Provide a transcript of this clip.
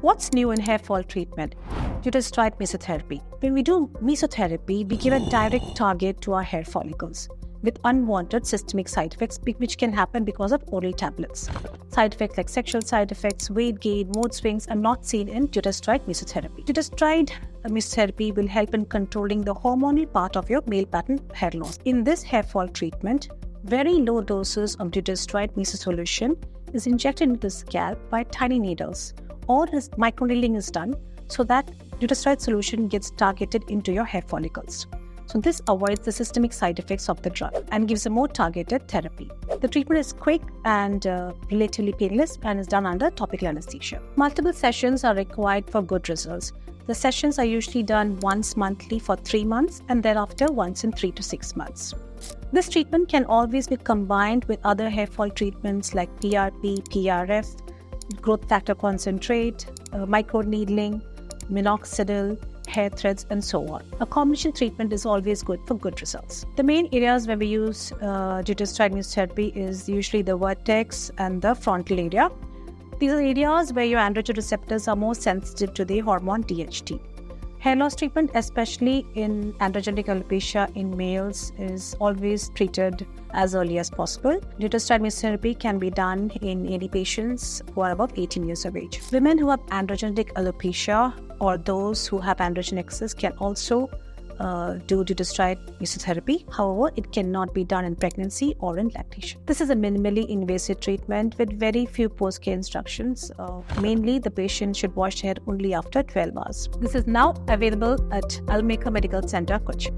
What's new in hair fall treatment? Dutasteride mesotherapy. When we do mesotherapy, we give a direct target to our hair follicles with unwanted systemic side effects which can happen because of oral tablets. Side effects like sexual side effects, weight gain, mood swings are not seen in dutasteride mesotherapy. Dutasteride mesotherapy will help in controlling the hormonal part of your male pattern hair loss. In this hair fall treatment, very low doses of dutasteride meso solution is injected into the scalp by tiny needles, or microneedling is done so that dutasteride solution gets targeted into your hair follicles. So this avoids the systemic side effects of the drug and gives a more targeted therapy. The treatment is quick and relatively painless and is done under topical anesthesia. Multiple sessions are required for good results. The sessions are usually done once monthly for 3 months and thereafter once in 3 to 6 months. This treatment can always be combined with other hair fall treatments like PRP, PRF, growth factor concentrate, microneedling, minoxidil, hair threads, and so on. A combination treatment is always good for good results. The main areas where we use dutasteride mesotherapy is usually the vertex and the frontal area. These are areas where your androgen receptors are more sensitive to the hormone DHT. Hair loss treatment, especially in androgenic alopecia in males, is always treated as early as possible. Dutasteride mesotherapy can be done in any patients who are above 18 years of age. Women who have androgenic alopecia or those who have androgen excess can also do dutasteride mesotherapy. However, it cannot be done in pregnancy or in lactation. This is a minimally invasive treatment with very few post-care instructions. Mainly, the patient should wash hair only after 12 hours. This is now available at Almeka Medical Center, Kochi.